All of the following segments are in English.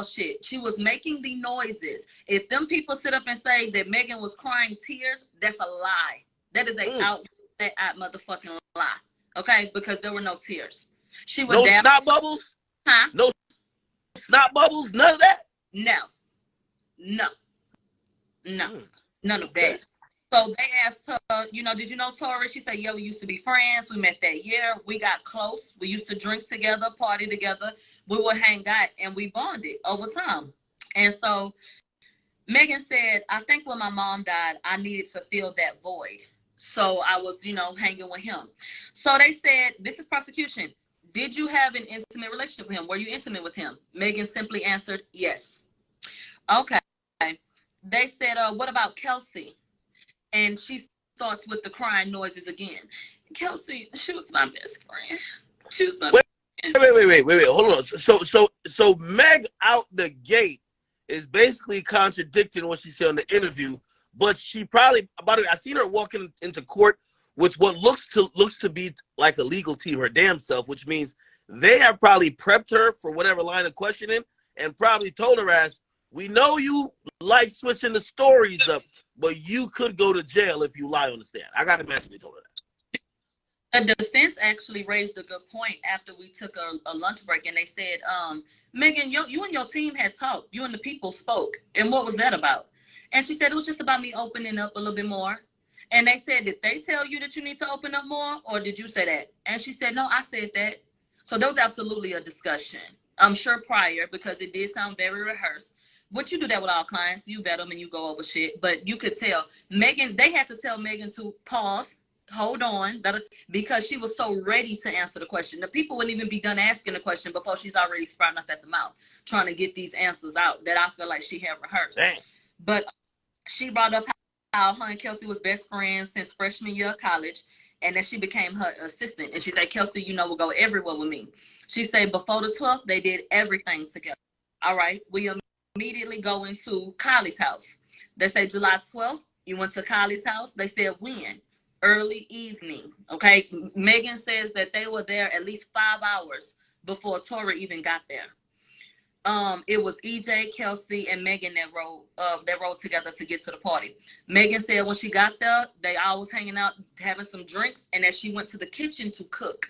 shit. She was making the noises. If them people sit up and say that Megan was crying tears, that's a lie. That is a out motherfucking lie. Okay? Because there were no tears. She was no snot bubbles? Huh? No snot bubbles? None of that? No. None of that. So they asked her, you know, did you know Tory? She said, yeah, we used to be friends. We met that year. We got close. We used to drink together, party together. We would hang out, and we bonded over time. And so Megan said, I think when my mom died, I needed to fill that void. So I was, you know, hanging with him. So they said, this is prosecution. Did you have an intimate relationship with him? Were you intimate with him? Megan simply answered, yes. Okay. They said, what about Kelsey? And she starts with the crying noises again. Kelsey, she was my best friend. She was my best friend. Wait. Hold on. So Meg out the gate is basically contradicting what she said in the interview, but she probably, I seen her walking into court with what looks to be like a legal team, her damn self, which means they have probably prepped her for whatever line of questioning and probably told her ass, we know you like switching the stories up, but you could go to jail if you lie on the stand. I got to imagine they told her that. The defense actually raised a good point after we took a lunch break, and they said, Megan, you and your team had talked. You and the people spoke. And what was that about? And she said, it was just about me opening up a little bit more. And they said, did they tell you that you need to open up more, or did you say that? And she said, no, I said that. So there was absolutely a discussion. I'm sure prior, because it did sound very rehearsed. But you do that with all clients. You vet them and you go over shit. But you could tell. Megan, they had to tell Megan to pause, hold on, because she was so ready to answer the question. The people wouldn't even be done asking the question before she's already sprouting up at the mouth, trying to get these answers out that I feel like she had rehearsed. Dang. But she brought up how her and Kelsey was best friends since freshman year of college, and that she became her assistant. And she said, Kelsey, you know, will go everywhere with me. She said before the 12th, they did everything together. All right, we immediately go into Kylie's house. They say July 12th, you went to Kylie's house. They said when? Early evening. Okay. Megan says that they were there at least 5 hours before Tory even got there. It was EJ, Kelsey, and Megan that rode together to get to the party. Megan said when she got there, they all was hanging out, having some drinks, and that she went to the kitchen to cook.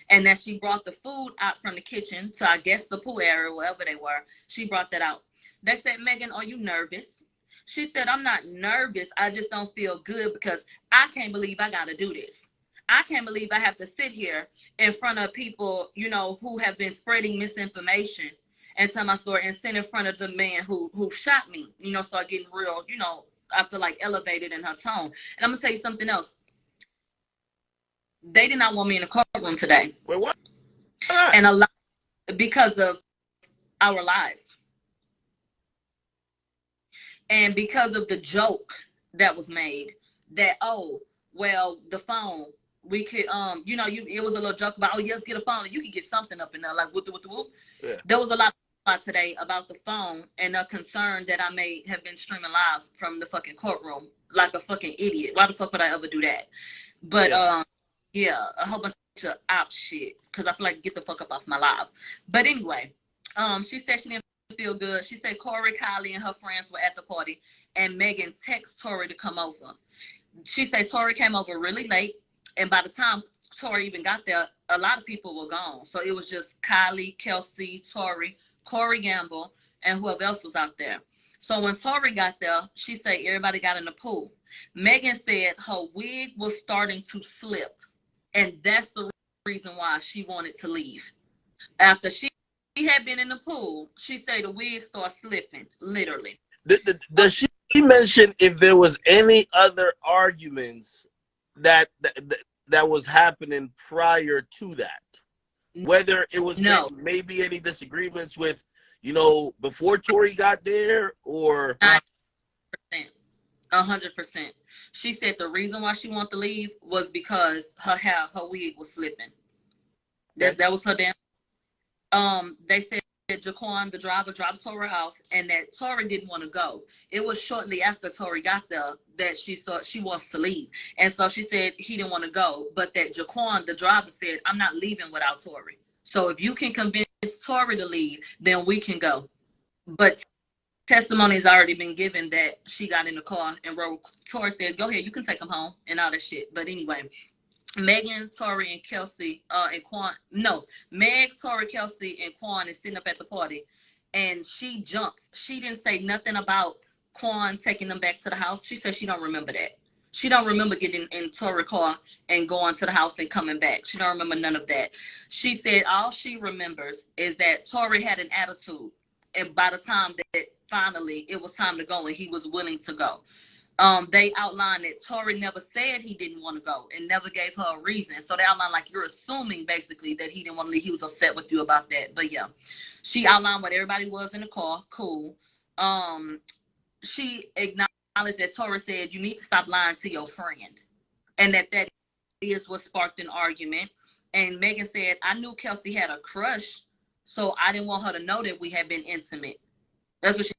And that she brought the food out from the kitchen to, I guess, the pool area, wherever they were. She brought that out. They said, Megan, are you nervous? She said, I'm not nervous. I just don't feel good because I can't believe I got to do this. I can't believe I have to sit here in front of people, you know, who have been spreading misinformation and tell my story and sit in front of the man who shot me, you know, start getting real, you know, I feel like elevated in her tone. And I'm going to tell you something else. They did not want me in the courtroom today. Wait, what? And a lot because of our lives. And because of the joke that was made that, oh, well, the phone, we could, you know, it was a little joke about, oh, yes, get a phone and you could get something up in there, like whoop. Yeah. There was a lot today about the phone and a concern that I may have been streaming live from the fucking courtroom like a fucking idiot. Why the fuck would I ever do that? But, yeah, a whole bunch of op shit because I feel like get the fuck up off my live. But anyway, she said she didn't feel good. She said Corey, Kylie, and her friends were at the party, and Megan texted Tory to come over. She said Tory came over really late, and by the time Tory even got there, a lot of people were gone. So it was just Kylie, Kelsey, Tory, Corey Gamble, and whoever else was out there. So when Tory got there, she said everybody got in the pool. Megan said her wig was starting to slip, and that's the reason why she wanted to leave. After she had been in the pool, she said the wig started slipping, literally. Does she mention if there was any other arguments that was happening prior to that? Whether it was maybe any disagreements with, you know, before Tory got there or 100%. She said the reason why she wanted to leave was because her hair, her wig was slipping. That was her damn. They said that Jaquan, the driver, dropped Tory off, and that Tory didn't want to go. It was shortly after Tory got there that she thought she wants to leave, and so she said he didn't want to go, but that Jaquan, the driver, said, "I'm not leaving without Tory. So if you can convince Tory to leave, then we can go." But testimony has already been given that she got in the car and Tory said, "Go ahead, you can take him home," and all that shit. But anyway, Megan, Tory, and Kelsey, and Quan. No, Meg, Tory, Kelsey, and Quan is sitting up at the party, and she jumps. She didn't say nothing about Quan taking them back to the house. She said she don't remember that. She don't remember getting in Tory's car and going to the house and coming back. She don't remember none of that. She said all she remembers is that Tory had an attitude, and by the time that finally it was time to go and he was willing to go. They outlined that Tory never said he didn't want to go and never gave her a reason. So they outlined like you're assuming basically that he didn't want to leave. He was upset with you about that. But yeah, she outlined what everybody was in the car. Cool. She acknowledged that Tory said you need to stop lying to your friend, and that is what sparked an argument. And Megan said, I knew Kelsey had a crush, so I didn't want her to know that we had been intimate. That's what she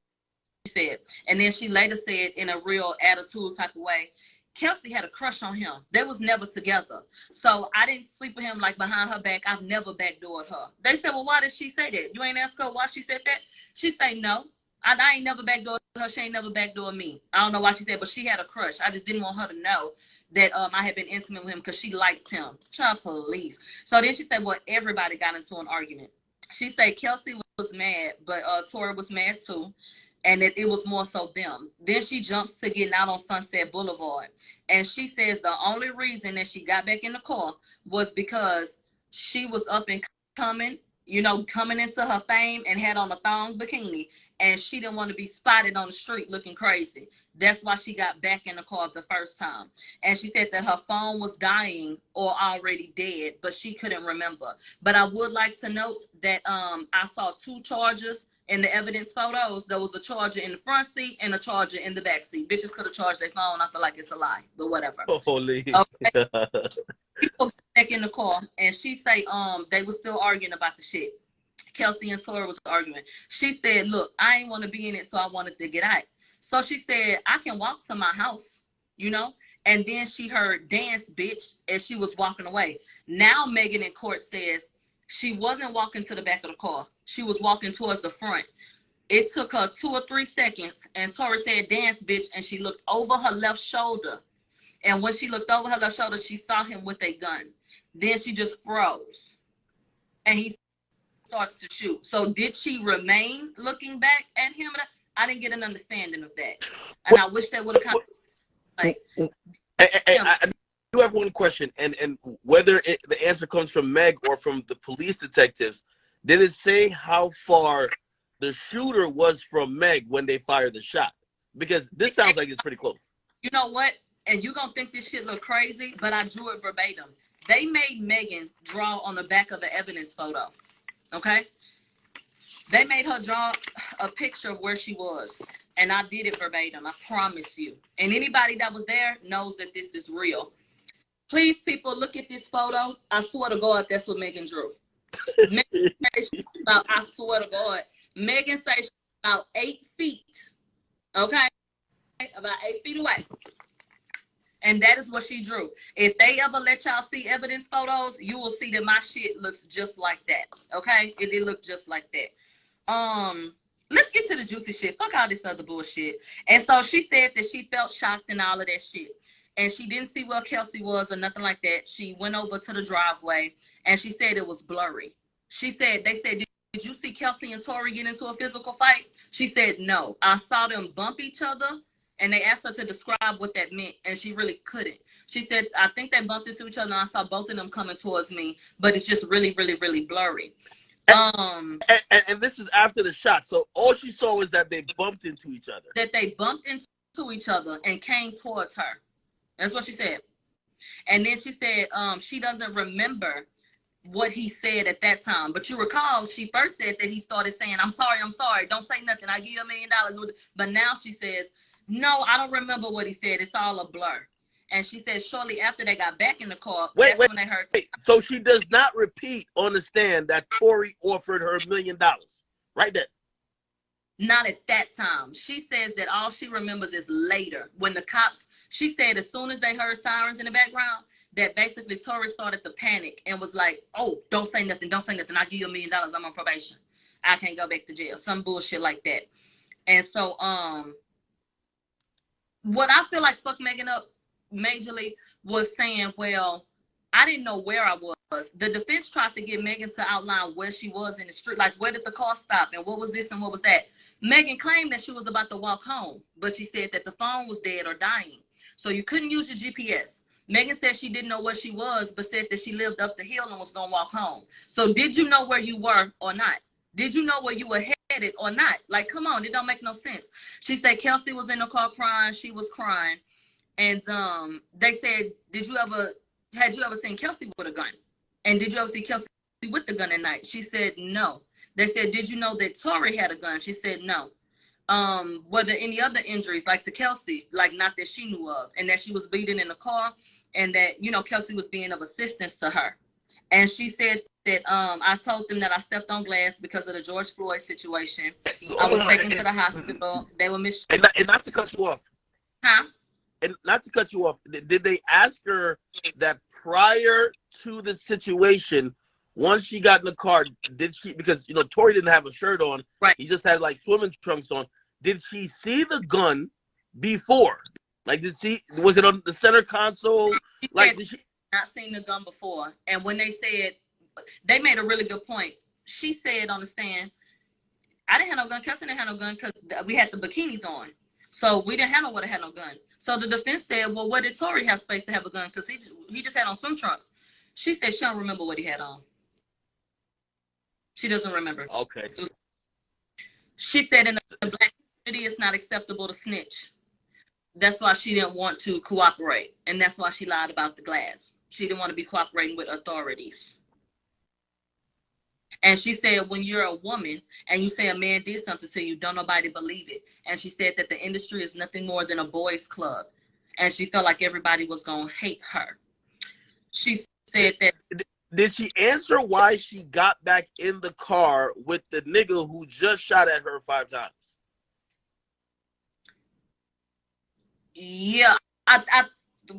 said. And then she later said in a real attitude type of way, Kelsey had a crush on him. They was never together. So I didn't sleep with him like behind her back. I've never backdoored her. They said, well, why did she say that? You ain't ask her why she said that? She said, no. I ain't never backdoored her. She ain't never backdoored me. I don't know why she said, but she had a crush. I just didn't want her to know that I had been intimate with him because she liked him. Child police. So then she said, well, everybody got into an argument. She said Kelsey was mad, but Tory was mad too. And that it was more so them. Then she jumps to getting out on Sunset Boulevard. And she says the only reason that she got back in the car was because she was up and coming, you know, coming into her fame and had on a thong bikini. And she didn't want to be spotted on the street looking crazy. That's why she got back in the car the first time. And she said that her phone was dying or already dead, but she couldn't remember. But I would like to note that I saw 2 chargers in the evidence photos. There was a charger in the front seat and a charger in the back seat. Bitches could have charged their phone. I feel like it's a lie, but whatever. Holy. Okay. People back in the car, and she say they were still arguing about the shit. Kelsey and Tory was arguing. She said, look, I ain't want to be in it, so I wanted to get out. So she said, I can walk to my house, you know? And then she heard dance, bitch, as she was walking away. Now Megan in court says she wasn't walking to the back of the car. She was walking towards the front. It took her 2 or 3 seconds, and Tory said, dance, bitch, and she looked over her left shoulder. And when she looked over her left shoulder, she saw him with a gun. Then she just froze. And he starts to shoot. So did she remain looking back at him? I didn't get an understanding of that. And I wish they would have kind of like... I do have one question, and whether the answer comes from Meg or from the police detectives, did it say how far the shooter was from Meg when they fired the shot? Because this sounds like it's pretty close. You know what? And you're going to think this shit look crazy, but I drew it verbatim. They made Megan draw on the back of the evidence photo. Okay? They made her draw a picture of where she was. And I did it verbatim. I promise you. And anybody that was there knows that this is real. Please, people, look at this photo. I swear to God, that's what Megan drew. Megan I swear to God. Megan says she's about 8 feet. Okay? About 8 feet away. And that is what she drew. If they ever let y'all see evidence photos, you will see that my shit looks just like that. Okay? It looked just like that. Let's get to the juicy shit. Fuck all this other bullshit. And so she said that she felt shocked and all of that shit. And she didn't see where Kelsey was or nothing like that. She went over to the driveway and she said it was blurry. She said, they said, did you see Kelsey and Tory get into a physical fight? She said, no. I saw them bump each other. And they asked her to describe what that meant, and she really couldn't. She said, I think they bumped into each other, and I saw both of them coming towards me, but it's just really, really, really blurry. And this is after the shot, so all she saw was that they bumped into each other. That they bumped into each other and came towards her. That's what she said. And then she said she doesn't remember what he said at that time. But you recall, she first said that he started saying, I'm sorry, don't say nothing, I'll give you $1 million. But now she says, no, I don't remember what he said. It's all a blur. And she said shortly after they got back in the car, that's when they heard. So she does not repeat on the stand that Tory offered her $1 million. Right there. Not at that time. She says that all she remembers is later. When the cops, she said as soon as they heard sirens in the background, that basically Tory started to panic and was like, oh, don't say nothing. I'll give you $1 million. I'm on probation. I can't go back to jail. Some bullshit like that. And so, what I feel like fucked Megan up majorly was saying, well, I didn't know where I was. The defense tried to get Megan to outline where she was in the street, like where did the car stop and what was this and what was that. Megan claimed that she was about to walk home, but she said that the phone was dead or dying, so you couldn't use your GPS. Megan said she didn't know where she was, but said that she lived up the hill and was gonna walk home. So did you know where you were or not? Did you know where you were headed or not? Like, come on, it don't make no sense. She said Kelsey was in the car crying. She was crying. And they said, had you ever seen Kelsey with a gun? And did you ever see Kelsey with the gun at night? She said, no. They said, did you know that Tory had a gun? She said, no. Were there any other injuries, like to Kelsey, like not that she knew of, and that she was bleeding in the car, and that, you know, Kelsey was being of assistance to her? And she said that I told them that I stepped on glass because of the George Floyd situation. I was taken to the hospital. They were mistreated. And not to cut you off. Huh? And not to cut you off. Did they ask her that prior to the situation, once she got in the car, did she, because, you know, Tory didn't have a shirt on. Right. He just had like swimming trunks on. Did she see the gun before? Like, was it on the center console? She like, did she not seen the gun before? And when they said, they made a really good point. She said on the stand, I didn't have no gun. Kelsey didn't have no gun because we had the bikinis on. So we didn't have no one that had no gun. So the defense said, well, what did Tory have space to have a gun? Because he just had on swim trunks. She said she don't remember what he had on. She doesn't remember. Okay. She said in the black community, it's not acceptable to snitch. That's why she didn't want to cooperate. And that's why she lied about the glass. She didn't want to be cooperating with authorities. And she said, when you're a woman and you say a man did something to you, don't nobody believe it. And she said that the industry is nothing more than a boys' club. And she felt like everybody was going to hate her. She said that. Did she answer why she got back in the car with the nigga who just shot at her 5 times? Yeah, I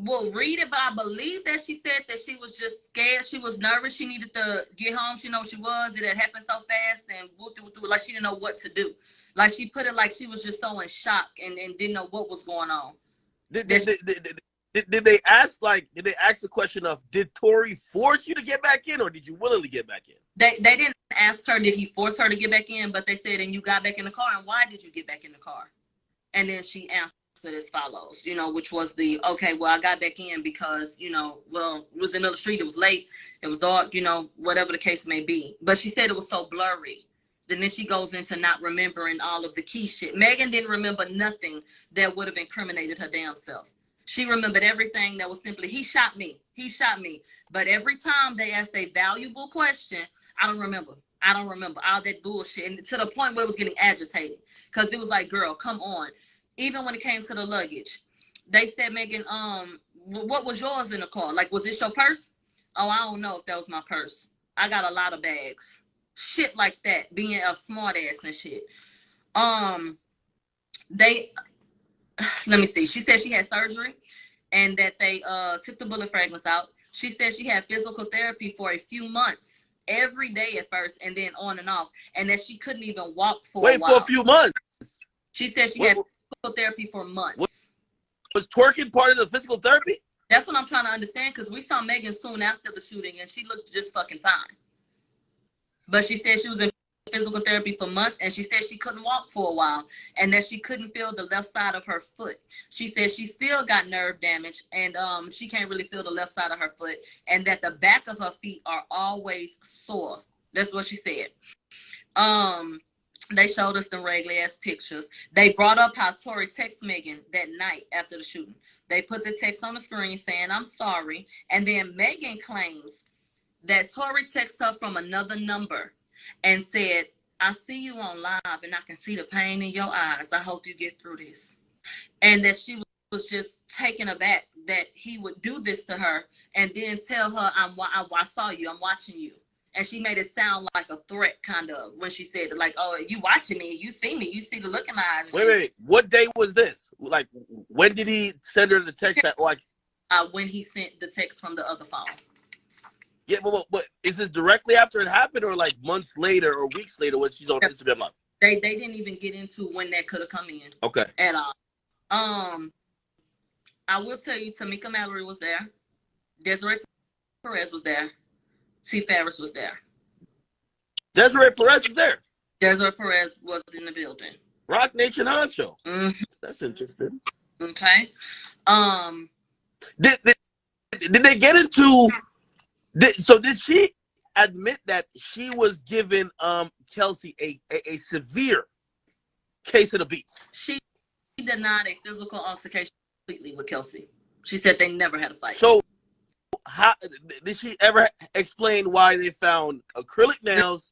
will read it, but I believe that she said that she was just scared. She was nervous. She needed to get home. She know she was. It had happened so fast and like she didn't know what to do. Like she put it like she was just so in shock and didn't know what was going on. Did they ask the question of, did Tory force you to get back in, or did you willingly get back in? They didn't ask her, did he force her to get back in, but they said, and you got back in the car, and why did you get back in the car? And then she answered as follows, you know, which was okay, well, I got back in because, you know, well, it was in the middle of the street, it was late, it was dark, you know, whatever the case may be. But she said it was so blurry. Then she goes into not remembering all of the key shit. Megan didn't remember nothing that would have incriminated her damn self. She remembered everything that was simply, he shot me. He shot me. But every time they asked a valuable question, I don't remember all that bullshit. And to the point where it was getting agitated. Because it was like, girl, come on. Even when it came to the luggage, they said, Megan, what was yours in the car? Like, was this your purse? Oh, I don't know if that was my purse. I got a lot of bags. Shit like that, being a smart ass and shit. Let me see. She said she had surgery and that they took the bullet fragments out. She said she had physical therapy for a few months, every day at first, and then on and off, and that she couldn't even walk for a while. For a few months? She said she had physical therapy for months. Was twerking part of the physical therapy? That's what I'm trying to understand, because we saw Megan soon after the shooting, and she looked just fucking fine. But she said she was in physical therapy for months, and she said she couldn't walk for a while, and that she couldn't feel the left side of her foot. She said she still got nerve damage, and she can't really feel the left side of her foot, and that the back of her feet are always sore. That's what she said. They showed us the regular ass pictures. They brought up how Tory texted Megan that night after the shooting. They put the text on the screen saying, I'm sorry. And then Megan claims that Tory texted her from another number and said, I see you on live and I can see the pain in your eyes. I hope you get through this. And that she was just taken aback that he would do this to her and then tell her, I saw you, I'm watching you. And she made it sound like a threat, kind of, when she said, like, oh, you watching me, you see me, you see the look in my eyes. Wait. What day was this? Like, when did he send her the text? When he sent the text from the other phone. Yeah, but is this directly after it happened, or like months later or weeks later when she's on Instagram Live? They didn't even get into when that could have come in. Okay. At all. I will tell you, Tamika Mallory was there. Desiree Perez was there. T. Farris was there. Desiree Perez was there. Desiree Perez was in the building. Rock Nation Honcho. Mm-hmm. That's interesting. Okay. Did they get into? Did she admit that she was giving Kelsey a severe case of the beats? She denied a physical altercation completely with Kelsey. She said they never had a fight. So, how did she ever explain why they found acrylic nails,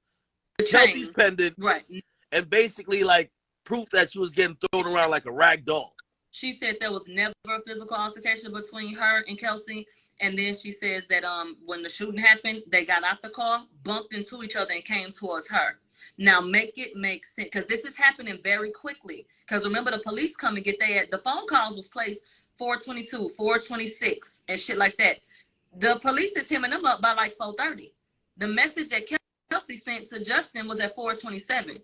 Kelsey's pendant, right, and basically like proof that she was getting thrown around like a rag doll? She said there was never a physical altercation between her and Kelsey. And then she says that when the shooting happened, they got out the car, bumped into each other, and came towards her. Now, make it make sense, because this is happening very quickly. Because remember, the police come and get the phone calls was placed 4:22, 4:26, and shit like that. The police is hemming them up by like 4:30. The message that Kelsey sent to Justin was at 4:27.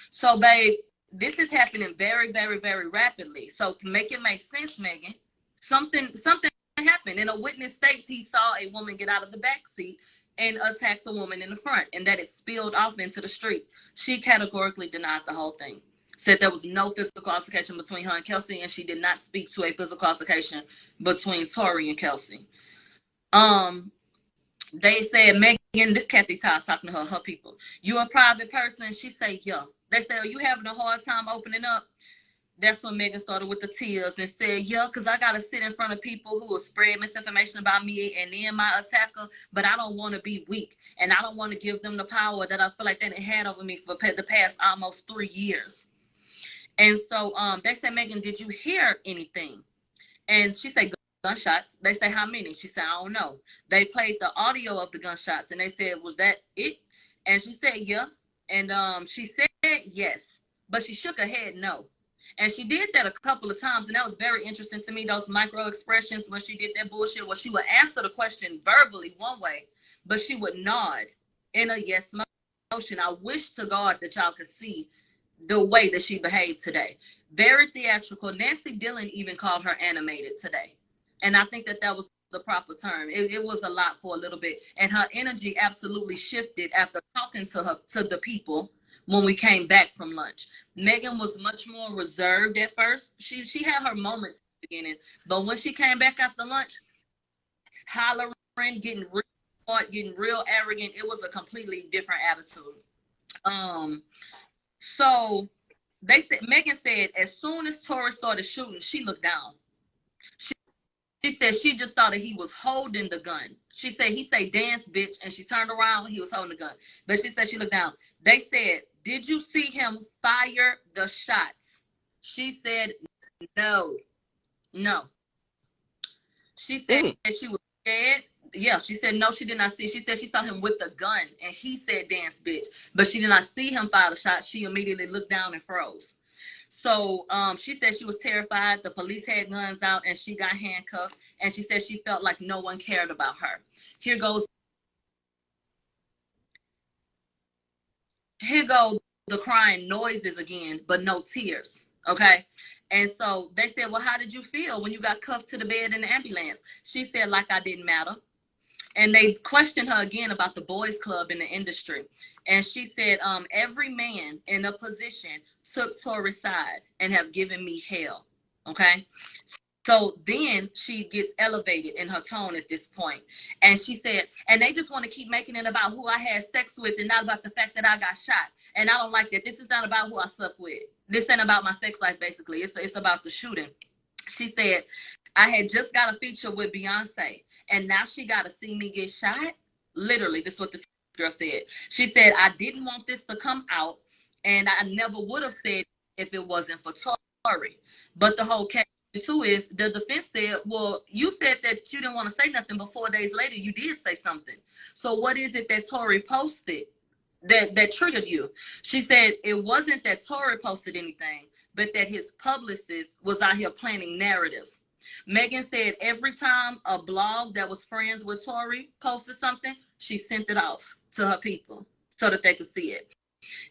So, babe, this is happening very, very, very rapidly. So, make it make sense, Megan. Something happened, and a witness states he saw a woman get out of the back seat and attack the woman in the front, and that it spilled off into the street. She categorically denied the whole thing, said there was no physical altercation between her and Kelsey, and she did not speak to a physical altercation between Tory and Kelsey. They said, Megan, this Kathy Todd talking to her people, you a private person? And she say, yeah. They say, are you having a hard time opening up? That's when Megan started with the tears and said, yeah, because I got to sit in front of people who will spread misinformation about me and then my attacker, but I don't want to be weak. And I don't want to give them the power that I feel like they had over me for the past almost 3 years. And so they said, Megan, did you hear anything? And she said, gunshots. They say, how many? She said, I don't know. They played the audio of the gunshots, and they said, was that it? And she said, yeah. And she said, yes. But she shook her head, no. And she did that a couple of times, and that was very interesting to me, those micro expressions when she did that bullshit, where she would answer the question verbally one way, but she would nod in a yes motion. I wish to God that y'all could see the way that she behaved today. Very theatrical. Nancy Dillon even called her animated today. And I think that was the proper term. It was a lot for a little bit. And her energy absolutely shifted after talking to the people when we came back from lunch. Megan was much more reserved at first. She had her moments at the beginning, but when she came back after lunch, hollering, getting real smart, getting real arrogant, it was a completely different attitude. So they said, Megan said, as soon as Tory started shooting, she looked down. She said she just thought that he was holding the gun. She said, he said, dance, bitch. And she turned around, he was holding the gun. But she said she looked down. They said, did you see him fire the shots? She said, no. She said that she was scared. Yeah, she said, no, she did not see. She said she saw him with the gun, and he said, dance, bitch. But she did not see him fire the shot. She immediately looked down and froze. So she said she was terrified. The police had guns out, and she got handcuffed. And she said she felt like no one cared about her. Here goes the crying noises again, but no tears. Okay. And so they said, well, how did you feel when you got cuffed to the bed in the ambulance? She said, like I didn't matter. And they questioned her again about the boys club in the industry. And she said, every man in a position took Tory's side and have given me hell. Okay. So then she gets elevated in her tone at this point. And she said, and they just want to keep making it about who I had sex with and not about the fact that I got shot. And I don't like that. This is not about who I slept with. This ain't about my sex life, basically. It's about the shooting. She said, I had just got a feature with Beyonce, and now she got to see me get shot. Literally, this is what this girl said. She said, I didn't want this to come out, and I never would have said if it wasn't for Tory. But the whole catch too is the defense said, well, you said that you didn't want to say nothing, but 4 days later you did say something. So what is it that Tory posted that triggered you? She said it wasn't that Tory posted anything, but that his publicist was out here planning narratives Megan said every time a blog that was friends with Tory posted something, she sent it off to her people so that they could see it.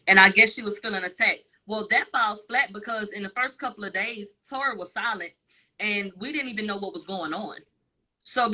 And I guess she was feeling attacked. Well, that falls flat because in the first couple of days, Tory was silent and we didn't even know what was going on. So,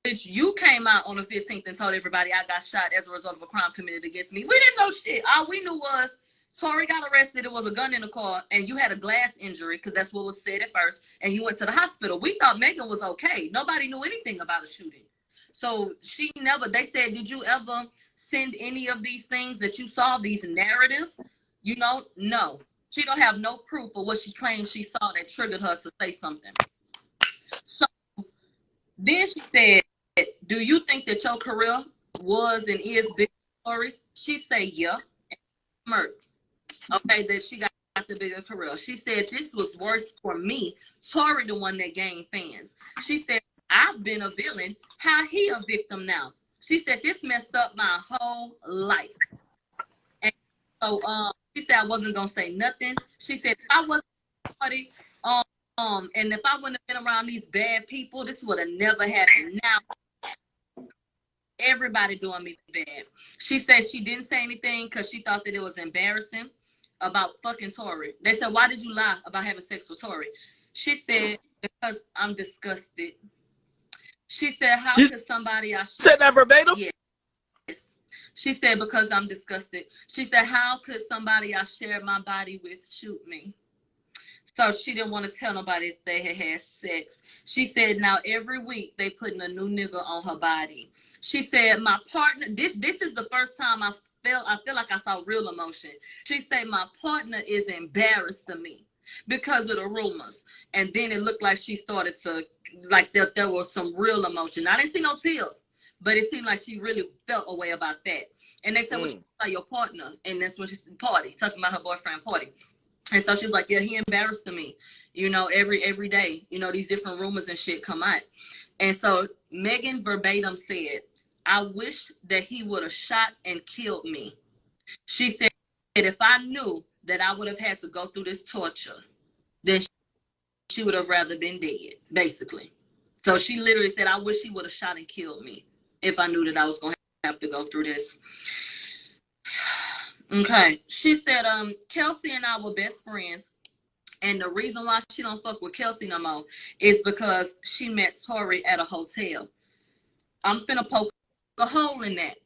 bitch, you came out on the 15th and told everybody I got shot as a result of a crime committed against me. We didn't know shit. All we knew was Tory got arrested. There was a gun in the car, and you had a glass injury because that's what was said at first. And he went to the hospital. We thought Megan was okay. Nobody knew anything about a shooting. So she never. They said, "Did you ever send any of these things that you saw? These narratives?" You know, no. She don't have no proof of what she claims she saw that triggered her to say something. So then she said, "Do you think that your career was and is big stories?" She said, "Yeah." And smirked. Okay, that she got the bigger career. She said, "This was worse for me. Tory, the one that gained fans." She said, "I've been a villain. How he a victim now?" She said, "This messed up my whole life." And so she said, "I wasn't gonna say nothing." She said, "If I wasn't somebody, and if I wouldn't have been around these bad people, this would have never happened. Now everybody doing me bad." She said she didn't say anything because she thought that it was embarrassing about fucking Tory. They said, "Why did you lie about having sex with Tory?" She said, "Because I'm disgusted." She said, "How could somebody I said that verbatim?" Yes. She said, "Because I'm disgusted." She said, "How could somebody I shared my body with shoot me?" So she didn't want to tell nobody if they had had sex. She said, "Now every week they putting a new nigga on her body." She said, "My partner," this is the first time I feel like I saw real emotion. She said, "My partner is embarrassed of me because of the rumors." And then it looked like she started to, like there was some real emotion. I didn't see no tears, but it seemed like she really felt a way about that. And they said, "What you about your partner?" And that's when she said, "Party," talking about her boyfriend, Party. And so she was like, "Yeah, he embarrassed me, you know, every day, you know, these different rumors and shit come out." And so Megan verbatim said, "I wish that he would have shot and killed me." She said, "If I knew that I would have had to go through this torture, then she would have rather been dead," basically. So she literally said, "I wish he would have shot and killed me if I knew that I was going to have to go through this." Okay. She said, Kelsey and I were best friends. And the reason why she don't fuck with Kelsey no more is because she met Tory at a hotel. I'm finna poke a hole in that.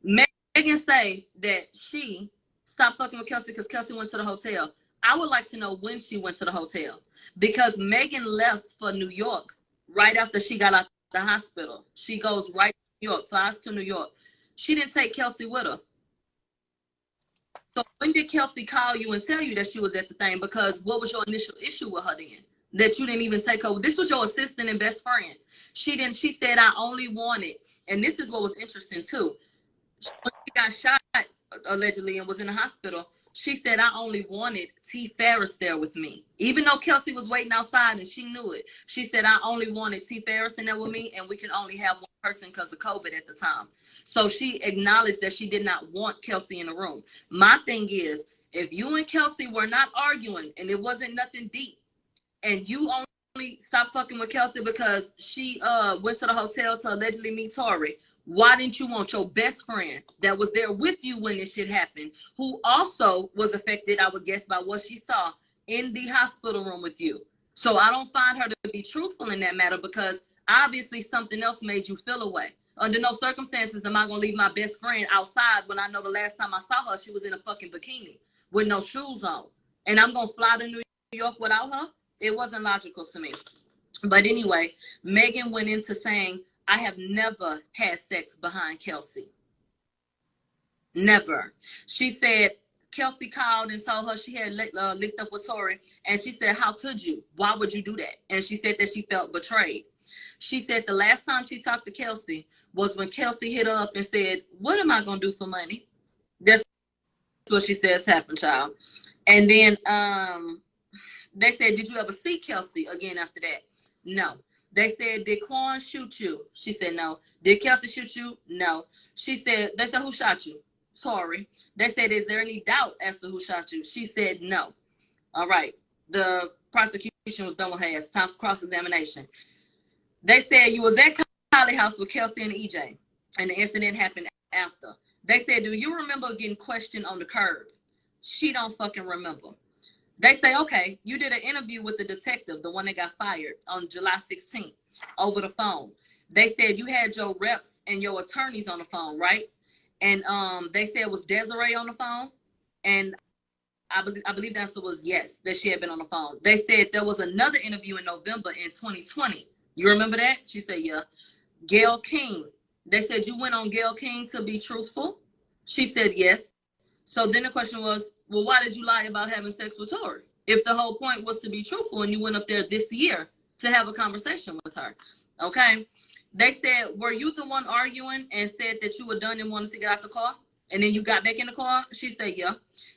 Megan say that she stopped fucking with Kelsey because Kelsey went to the hotel. I would like to know when she went to the hotel, because Megan left for New York right after she got out the hospital. She goes right to New York, flies to New York. She didn't take Kelsey with her. So when did Kelsey call you and tell you that she was at the thing? Because what was your initial issue with her then? That you didn't even take her. This was your assistant and best friend. She said, "I only wanted," and this is what was interesting too. When she got shot allegedly and was in the hospital, she said, "I only wanted T. Ferris there with me." Even though Kelsey was waiting outside and she knew it, she said, "I only wanted T. Ferris in there with me, and we can only have one person because of COVID at the time." So she acknowledged that she did not want Kelsey in the room. My thing is, if you and Kelsey were not arguing and it wasn't nothing deep, and you only stopped fucking with Kelsey because she went to the hotel to allegedly meet Tory, why didn't you want your best friend that was there with you when this shit happened, who also was affected, I would guess, by what she saw in the hospital room with you? So I don't find her to be truthful in that matter, because obviously something else made you feel away. Under no circumstances am I going to leave my best friend outside when I know the last time I saw her, she was in a fucking bikini with no shoes on. And I'm going to fly to New York without her? It wasn't logical to me. But anyway, Megan went into saying, "I have never had sex behind Kelsey. Never." She said Kelsey called and told her she had linked up with Tory. And she said, "How could you? Why would you do that?" And she said that she felt betrayed. She said the last time she talked to Kelsey was when Kelsey hit her up and said, "What am I going to do for money?" That's what she says happened, child. And then they said, "Did you ever see Kelsey again after that?" No. They said, "Did Quan shoot you?" She said, "No." "Did Kelsey shoot you?" "No." They said, "Who shot you?" "Tory." They said, "Is there any doubt as to who shot you?" She said, "No." All right. The prosecution was done with her ass. Time for cross-examination. They said you was at Kylie house with Kelsey and EJ, and the incident happened after. They said, do you remember getting questioned on the curb? She don't fucking remember. They say, okay, you did an interview with the detective, the one that got fired, on July 16th, over the phone. They said you had your reps and your attorneys on the phone, right? And they said it was Desiree on the phone, and I believe the answer was yes, that she had been on the phone. They said there was another interview in November in 2020. You remember that? She said, yeah. Gayle King. They said you went on Gayle King to be truthful. She said yes. So then the question was, well, why did you lie about having sex with Tory? If the whole point was to be truthful and you went up there this year to have a conversation with her. Okay. They said, were you the one arguing and said that you were done and wanted to get out the car? And then you got back in the car? She said, yeah.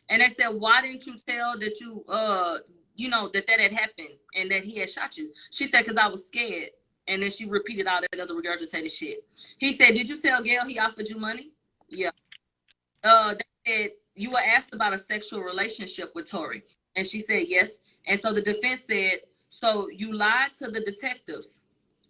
And they said, why didn't you tell that you, that had happened and that he had shot you? She said, because I was scared. And then she repeated all that other regurgitated shit. He said, did you tell Gayle he offered you money? Yeah. They said, you were asked about a sexual relationship with Tory. And she said, yes. And so the defense said, so you lied to the detectives?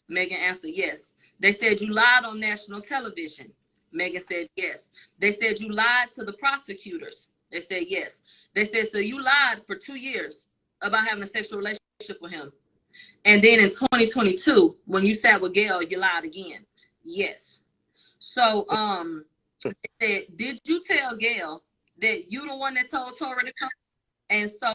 Megan answered, yes. They said, you lied on national television? Megan said, yes. They said, you lied to the prosecutors? They said, yes. They said, so you lied for 2 years about having a sexual relationship with him. And then in 2022, when you sat with Gayle, you lied again. Yes. So they said, did you tell Gayle that you the one that told Tory to come? And so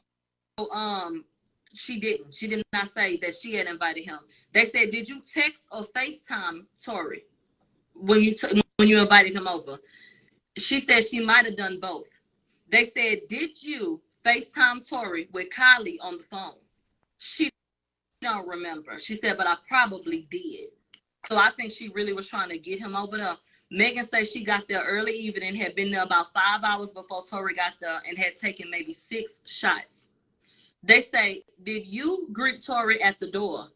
she didn't. She did not say that she had invited him. They said, did you text or FaceTime Tory when you invited him over? She said she might have done both. They said, did you FaceTime Tory with Kylie on the phone? She don't remember. She said, but I probably did. So I think she really was trying to get him over there. Megan said she got there early evening, had been there about 5 hours before Tory got there, and had taken maybe 6 shots. They say, did you greet Tory at the door?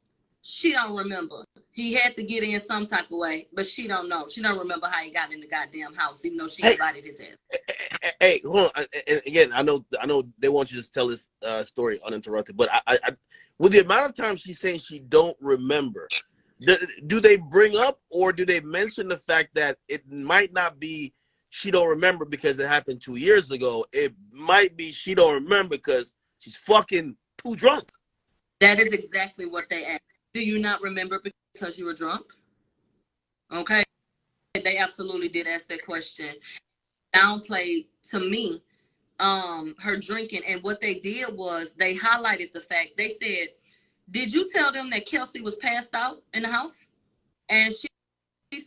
She don't remember. He had to get in some type of way, but she don't know. She don't remember how he got in the goddamn house, even though she invited his ass. Hey, hold on. And again, I know they want you to tell this story uninterrupted, but I with the amount of time she's saying she don't remember, do they bring up or do they mention the fact that it might not be she don't remember because it happened 2 years ago? It might be she don't remember because she's fucking too drunk. That is exactly what they asked. Do you not remember because you were drunk? Okay. They absolutely did ask that question. Downplayed, to me, her drinking. And what they did was they highlighted the fact. They said, did you tell them that Kelsey was passed out in the house? And she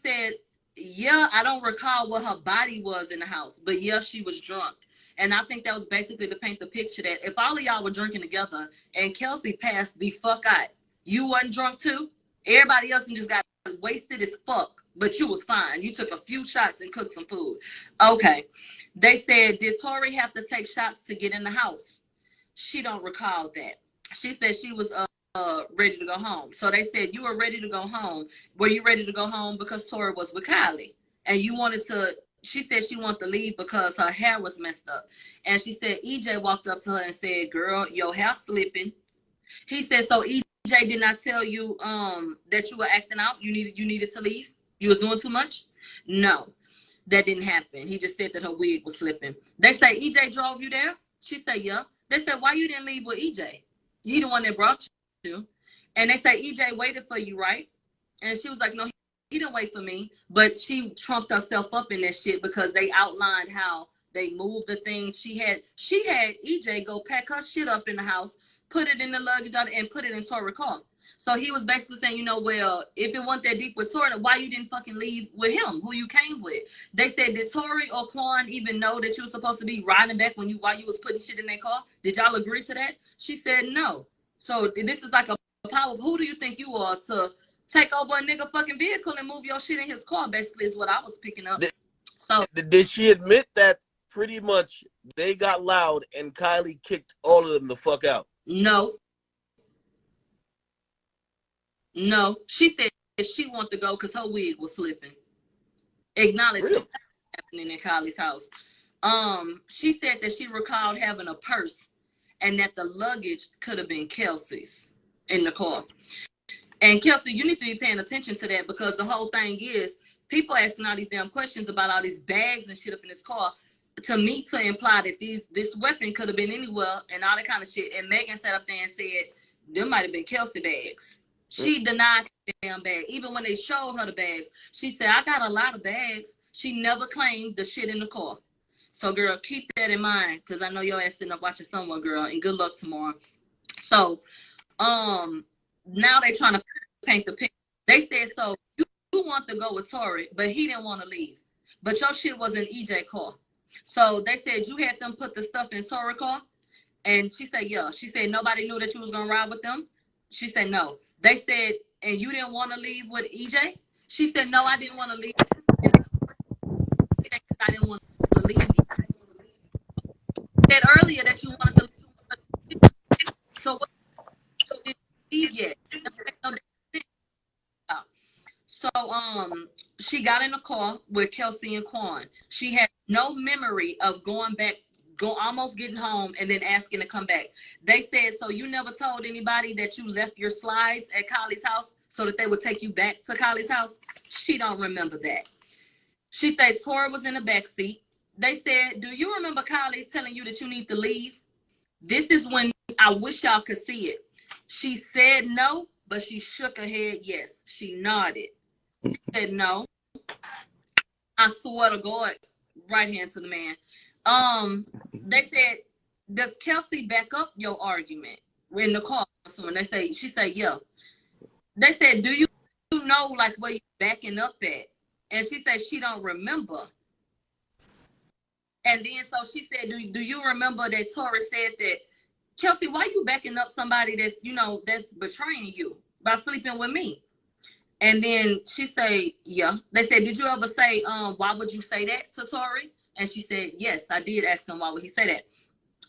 said, yeah, I don't recall what her body was in the house, but yeah, she was drunk. And I think that was basically to paint the picture that if all of y'all were drinking together and Kelsey passed the fuck out, you wasn't drunk too? Everybody else just got wasted as fuck, but you was fine. You took a few shots and cooked some food. Okay. They said, did Tory have to take shots to get in the house? She don't recall that. She said she was ready to go home. So they said, you were ready to go home. Were you ready to go home because Tory was with Kylie? And you wanted to, she said she wanted to leave because her hair was messed up. And she said, EJ walked up to her and said, girl, your hair's slipping. He said, so EJ did not tell you that you were acting out? You needed to leave? You was doing too much? No, that didn't happen. He just said that her wig was slipping. They say, EJ drove you there? She said, yeah. They said, why you didn't leave with EJ? He the one that brought you. And they say, EJ waited for you, right? And she was like, no, he didn't wait for me. But she trumped herself up in that shit because they outlined how they moved the things. She had EJ go pack her shit up in the house, put it in the luggage and put it in Tory's car. So he was basically saying, well, if it wasn't that deep with Tory, why you didn't fucking leave with him, who you came with? They said, did Tory or Quan even know that you were supposed to be riding back while you was putting shit in their car? Did y'all agree to that? She said no. So this is like a power. Who do you think you are to take over a nigga fucking vehicle and move your shit in his car? Basically, is what I was picking up. Did she admit that pretty much they got loud and Kylie kicked all of them the fuck out? No. She said she wanted to go because her wig was slipping. Acknowledged really? Happening in Kylie's house. She said that she recalled having a purse and that the luggage could have been Kelsey's. in the car. And Kelsey, you need to be paying attention to that, because the whole thing is people asking all these damn questions about all these bags and shit up in this car, to me, to imply that this weapon could have been anywhere and all that kind of shit. And Megan sat up there and said there might have been Kelsey bags. She denied the damn bag. Even when they showed her the bags, she said, I got a lot of bags. She never claimed the shit in the car. So, girl, keep that in mind, because I know your ass sitting up watching someone, girl, and good luck tomorrow. So, now they trying to paint the picture. They said, so you want to go with Tory, but he didn't want to leave. But your shit was in EJ car. So they said you had them put the stuff in Tory car. And she said, yeah. She said, nobody knew that you was going to ride with them. She said, no. They said, and you didn't want to leave with EJ? She said, no, I didn't want to leave. I didn't want to leave. You said earlier that you wanted to leave. So what did you leave yet? So she got in the car with Kelsey and Quan. She had no memory of going back, almost getting home and then asking to come back. They said, so you never told anybody that you left your slides at Kylie's house so that they would take you back to Kylie's house? She don't remember that. She said Tory was in the back seat. They said, do you remember Kylie telling you that you need to leave? This is when I wish y'all could see it. She said no, but she shook her head yes. She nodded. She said no. I swear to God, right hand to the man. They said, does Kelsey back up your argument in the car? She said, yeah. They said, do you know like where you backing up at? And she said she don't remember. And then so she said, do you remember that Tory said that, Kelsey, why you backing up somebody that's, that's betraying you by sleeping with me? And then she said, yeah. They said, did you ever say, why would you say that to Tory? And she said, yes, I did ask him, why would he say that?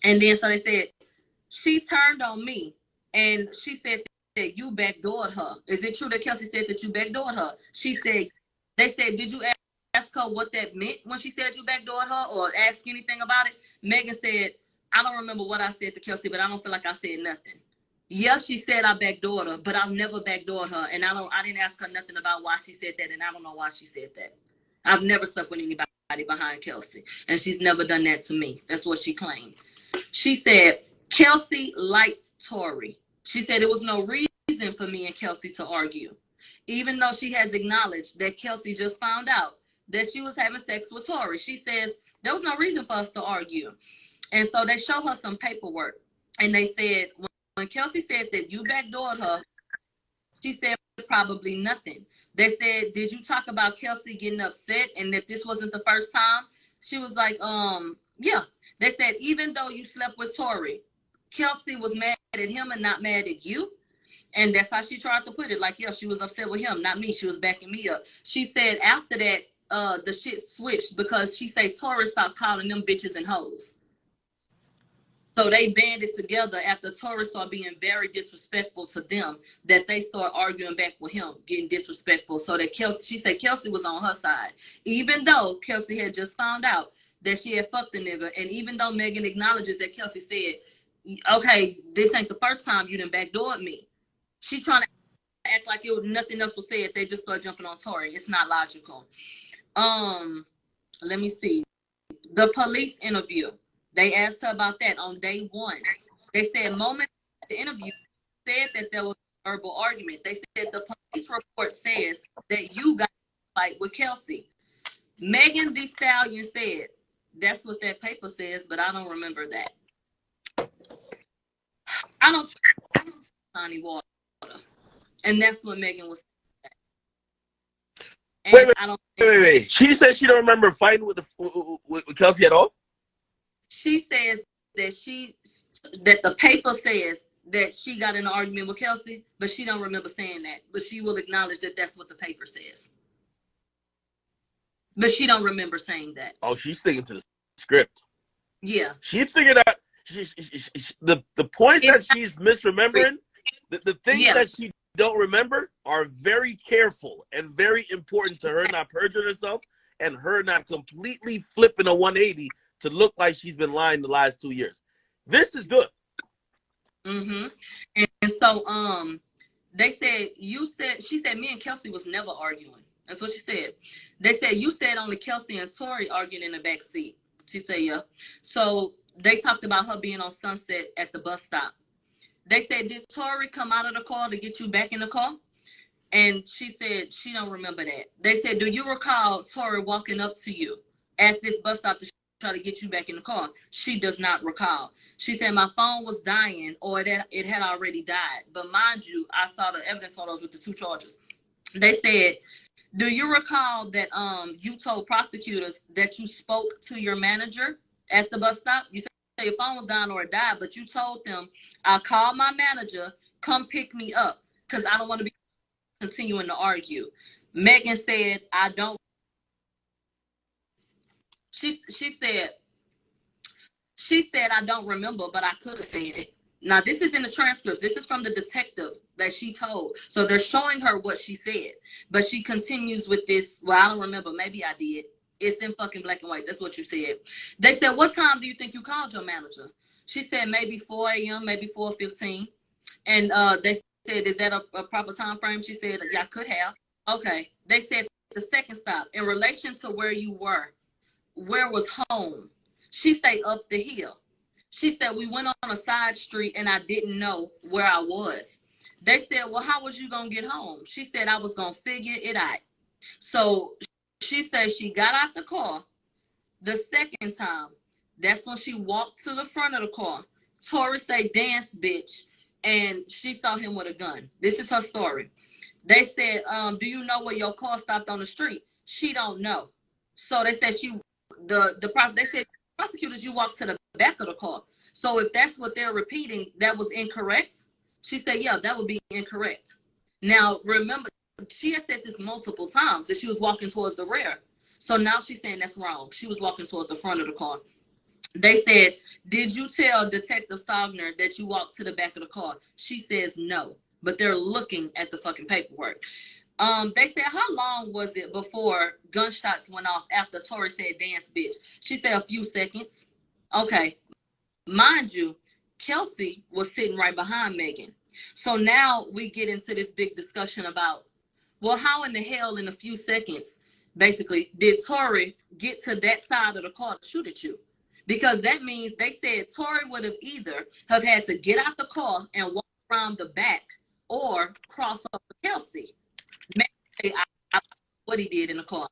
And then so they said, she turned on me and she said that you backdoored her. Is it true that Kelsey said that you backdoored her? She said, they said, did you ask her what that meant when she said you backdoored her or ask anything about it? Megan said, I don't remember what I said to Kelsey, but I don't feel like I said nothing. Yes, she said I backdoored her, but I've never backdoored her. And I didn't ask her nothing about why she said that, and I don't know why she said that. I've never slept with anybody behind Kelsey, and she's never done that to me. That's what she claimed. She said, Kelsey liked Tory. She said it was no reason for me and Kelsey to argue, even though she has acknowledged that Kelsey just found out that she was having sex with Tory. She says there was no reason for us to argue. And so they show her some paperwork, and they said, when Kelsey said that you backdoored her, she said probably nothing. They said, did you talk about Kelsey getting upset and that this wasn't the first time? She was like, yeah. They said, even though you slept with Tory, Kelsey was mad at him and not mad at you. And that's how she tried to put it. Like, yeah, she was upset with him, not me. She was backing me up. She said after that, the shit switched because she said Tory stopped calling them bitches and hoes. So they banded together after Tory started being very disrespectful to them, that they start arguing back with him, getting disrespectful. So that she said Kelsey was on her side, even though Kelsey had just found out that she had fucked the nigga. And even though Megan acknowledges that Kelsey said, okay, this ain't the first time you done backdoored me. She trying to act like nothing else was said. They just start jumping on Tory. It's not logical. Let me see. The police interview. They asked her about that on day one. They said moments of the interview said that there was a verbal argument. They said the police report says that you got a fight with Kelsey. Megan Thee Stallion said that's what that paper says, but I don't remember that. I don't trust Honey Water. And that's what Megan was saying. Wait. She said she don't remember fighting with Kelsey at all? She says that the paper says that she got in an argument with Kelsey, but she don't remember saying that. But she will acknowledge that that's what the paper says. But she don't remember saying that. Oh, she's sticking to the script. Yeah. She figured out the points that she's misremembering, the things that she don't remember are very careful and very important to her not perjuring herself and her not completely flipping a 180 to look like she's been lying the last 2 years. This is good. Mm-hmm. And so So they said she said me and Kelsey was never arguing. That's what she said. They said you said only Kelsey and Tory arguing in the back seat. She said yeah. So they talked about her being on Sunset at the bus stop. They said, did Tory come out of the car to get you back in the car? And she said she don't remember that. They said, do you recall Tory walking up to you at this bus stop to try to get you back in the car? She does not recall. She said, my phone was dying, or it had already died. But mind you, I saw the evidence photos with the 2 charges. They said, do you recall that you told prosecutors that you spoke to your manager at the bus stop? You said your phone was dying or it died, but you told them, I called my manager, come pick me up, because I don't want to be continuing to argue. Megan said, I don't. She said, I don't remember, but I could have said it. Now, this is in the transcripts. This is from the detective that she told. So they're showing her what she said. But she continues with this, well, I don't remember. Maybe I did. It's in fucking black and white. That's what you said. They said, what time do you think you called your manager? She said maybe 4 a.m., maybe 4:15. And they said, is that a proper time frame? She said, yeah, I could have. Okay. They said the second stop, in relation to where you were, where was home? She said up the hill. She said we went on a side street and I didn't know where I was. They said, well, how was you going to get home? She said I was going to figure it out. So she said she got out the car the second time. That's when she walked to the front of the car. Tory said, dance, bitch. And she saw him with a gun. This is her story. They said, do you know where your car stopped on the street? She don't know. So they said they said, prosecutors, you walked to the back of the car. So if that's what they're repeating, that was incorrect. She said, yeah, that would be incorrect. Now, remember, she had said this multiple times, that she was walking towards the rear. So now she's saying that's wrong. She was walking towards the front of the car. They said, did you tell Detective Stogner that you walked to the back of the car? She says no, but they're looking at the fucking paperwork. They said, how long was it before gunshots went off after Tory said, dance, bitch? She said a few seconds. Okay. Mind you, Kelsey was sitting right behind Megan. So now we get into this big discussion about, well, how in the hell in a few seconds, basically, did Tory get to that side of the car to shoot at you? Because that means they said Tory would have either have had to get out the car and walk around the back or cross over Kelsey. Maybe what he did in the car.